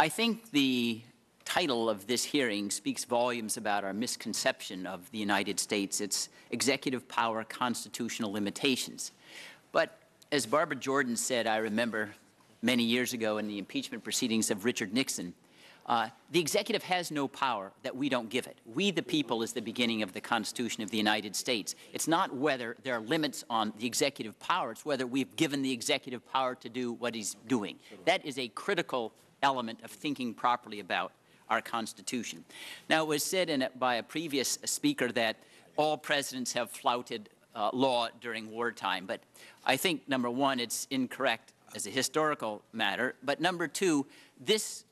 I think the title of this hearing speaks volumes about our misconception of the United States, its executive power constitutional limitations. But as Barbara Jordan said, I remember many years ago in the impeachment proceedings of Richard Nixon, the executive has no power that we don't give it. We, the people, is the beginning of the Constitution of the United States. It's not whether there are limits on the executive power, it's whether we've given the executive power to do what he's doing. That is a critical element of thinking properly about our Constitution. Now, it was said by a previous speaker that all presidents have flouted law during wartime, but I think, number one, it's incorrect as a historical matter, but number two, this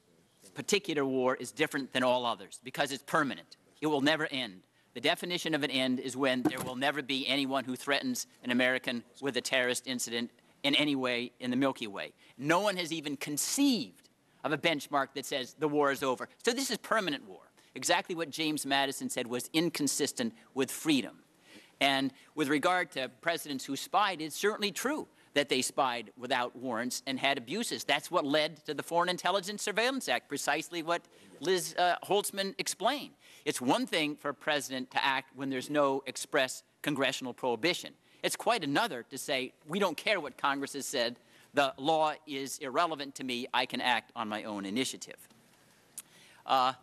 particular war is different than all others because it's permanent. It will never end. The definition of an end is when there will never be anyone who threatens an American with a terrorist incident in any way in the Milky Way. No one has even conceived of a benchmark that says the war is over. So this is permanent war. Exactly what James Madison said was inconsistent with freedom. And with regard to presidents who spied, it's certainly true that they spied without warrants and had abuses. That's what led to the Foreign Intelligence Surveillance Act, precisely what Liz Holtzman explained. It's one thing for a president to act when there's no express congressional prohibition. It's quite another to say, we don't care what Congress has said, the law is irrelevant to me, I can act on my own initiative. The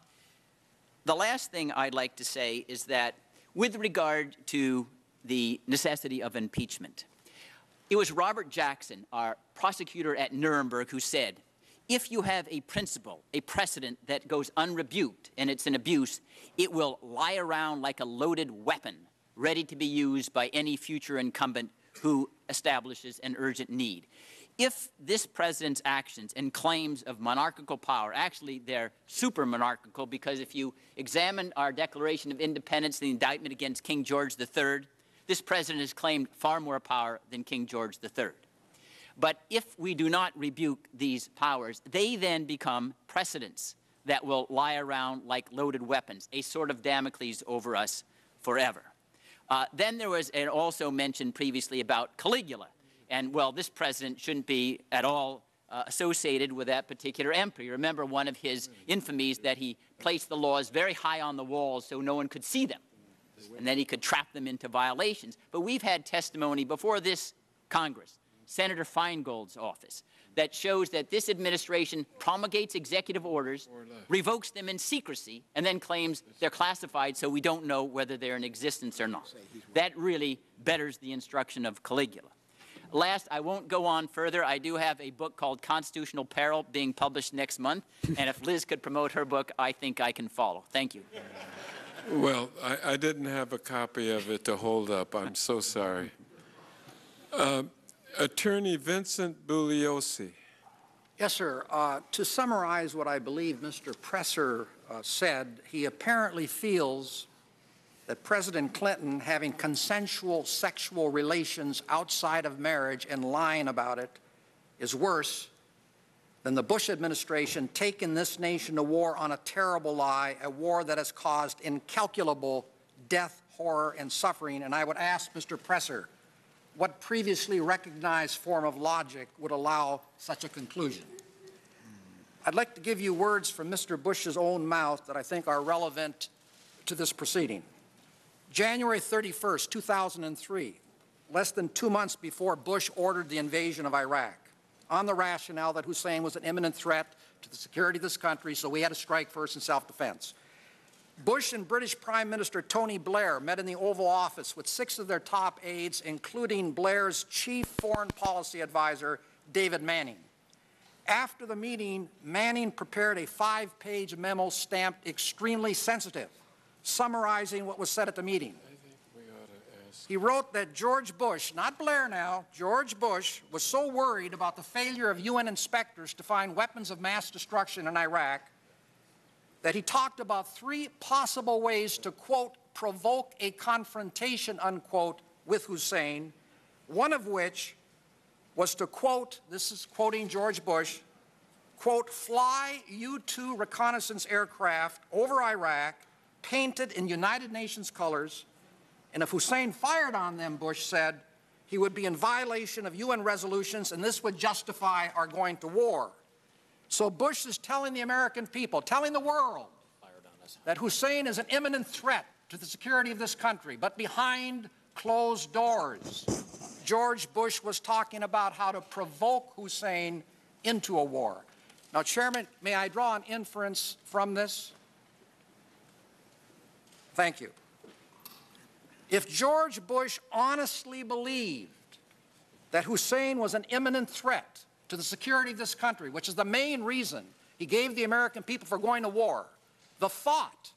last thing I'd like to say is that with regard to the necessity of impeachment, it was Robert Jackson, our prosecutor at Nuremberg, who said, if you have a principle, a precedent that goes unrebuked and it's an abuse, it will lie around like a loaded weapon, ready to be used by any future incumbent who establishes an urgent need. If this president's actions and claims of monarchical power, actually they're super-monarchical, because if you examine our Declaration of Independence, the indictment against King George III, this president has claimed far more power than King George III. But if we do not rebuke these powers, they then become precedents that will lie around like loaded weapons, a sort of Damocles over us forever. Then there was also mentioned previously about Caligula. And, well, this president shouldn't be at all associated with that particular emperor. You remember one of his infamies that he placed the laws very high on the walls so no one could see them, and then he could trap them into violations. But we've had testimony before this Congress, Senator Feingold's office, that shows that this administration promulgates executive orders, revokes them in secrecy, and then claims they're classified so we don't know whether they're in existence or not. That really betters the instruction of Caligula. Last, I won't go on further. I do have a book called Constitutional Peril being published next month, and if Liz could promote her book, I think I can follow. Thank you. Well, I didn't have a copy of it to hold up. I'm so sorry. Attorney Vincent Bugliosi. Yes, sir. To summarize what I believe Mr. Presser said, he apparently feels that President Clinton having consensual sexual relations outside of marriage and lying about it is worse than the Bush administration taking this nation to war on a terrible lie, a war that has caused incalculable death, horror, and suffering. And I would ask Mr. Presser, what previously recognized form of logic would allow such a conclusion? I'd like to give you words from Mr. Bush's own mouth that I think are relevant to this proceeding. January 31st, 2003, less than 2 months before Bush ordered the invasion of Iraq, on the rationale that Hussein was an imminent threat to the security of this country, so we had to strike first in self-defense. Bush and British Prime Minister Tony Blair met in the Oval Office with 6 of their top aides, including Blair's chief foreign policy advisor, David Manning. After the meeting, Manning prepared a 5-page memo stamped extremely sensitive, summarizing what was said at the meeting. He wrote that George Bush, not Blair now, George Bush was so worried about the failure of UN inspectors to find weapons of mass destruction in Iraq that he talked about 3 possible ways to, quote, provoke a confrontation, unquote, with Hussein, one of which was to, quote, this is quoting George Bush, quote, fly U-2 reconnaissance aircraft over Iraq, painted in United Nations colors, and if Hussein fired on them, Bush said, he would be in violation of UN resolutions, and this would justify our going to war. So Bush is telling the American people, telling the world, that Hussein is an imminent threat to the security of this country. But behind closed doors, George Bush was talking about how to provoke Hussein into a war. Now, Chairman, may I draw an inference from this? Thank you. If George Bush honestly believed that Hussein was an imminent threat to the security of this country, which is the main reason he gave the American people for going to war, the thought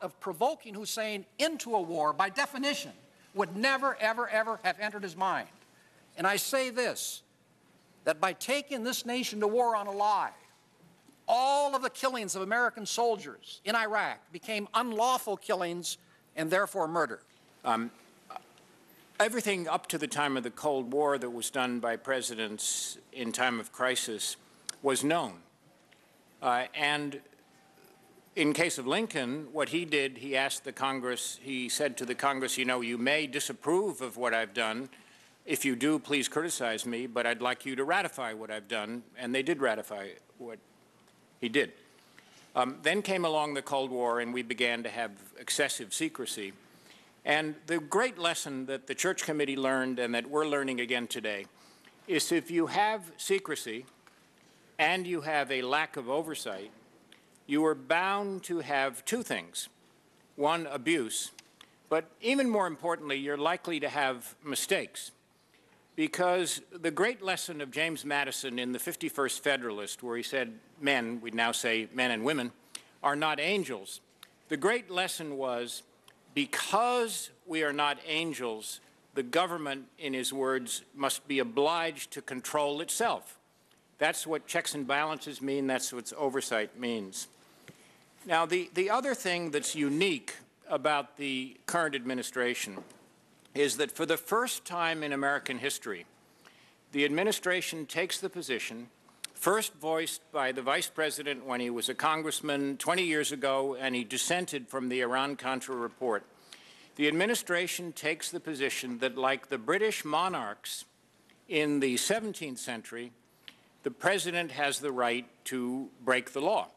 of provoking Hussein into a war, by definition, would never, ever, ever have entered his mind. And I say this, that by taking this nation to war on a lie, all of the killings of American soldiers in Iraq became unlawful killings and therefore murder. Everything up to the time of the Cold War that was done by presidents in time of crisis was known. And in case of Lincoln, what he did, he asked the Congress, he said to the Congress, you know, you may disapprove of what I've done. If you do, please criticize me, but I'd like you to ratify what I've done. And they did ratify what he did. Then came along the Cold War, and we began to have excessive secrecy. And the great lesson that the Church Committee learned and that we're learning again today is if you have secrecy and you have a lack of oversight, you are bound to have two things. One, abuse, but even more importantly, you're likely to have mistakes. Because the great lesson of James Madison in the 51st Federalist, where he said men, we now say men and women, are not angels, the great lesson was, because we are not angels, the government, in his words, must be obliged to control itself. That's what checks and balances mean. That's what oversight means. Now, the other thing that's unique about the current administration is that for the first time in American history, the administration takes the position, first voiced by the Vice President when he was a congressman 20 years ago and he dissented from the Iran-Contra report. The administration takes the position that, like the British monarchs in the 17th century, the president has the right to break the law.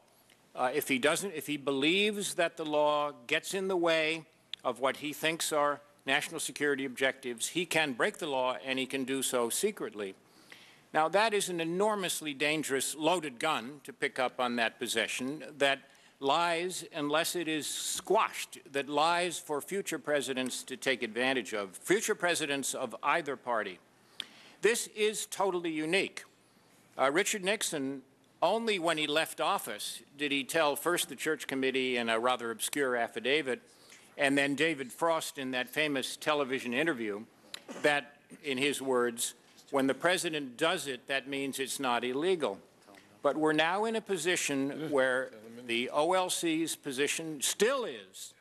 If he believes that the law gets in the way of what he thinks are national security objectives, he can break the law, and he can do so secretly. Now, that is an enormously dangerous loaded gun to pick up on that possession that lies, unless it is squashed, that lies for future presidents to take advantage of, future presidents of either party. This is totally unique. Richard Nixon, only when he left office did he tell first the Church Committee in a rather obscure affidavit, and then David Frost in that famous television interview, that, in his words, when the president does it, that means it's not illegal. But we're now in a position where the OLC's position still is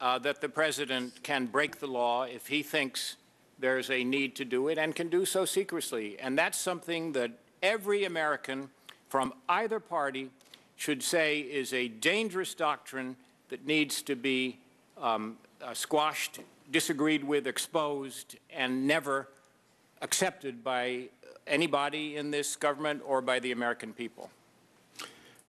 that the president can break the law if he thinks there's a need to do it, and can do so secretly. And that's something that every American from either party should say is a dangerous doctrine that needs to be squashed, disagreed with, exposed, and never accepted by anybody in this government or by the American people.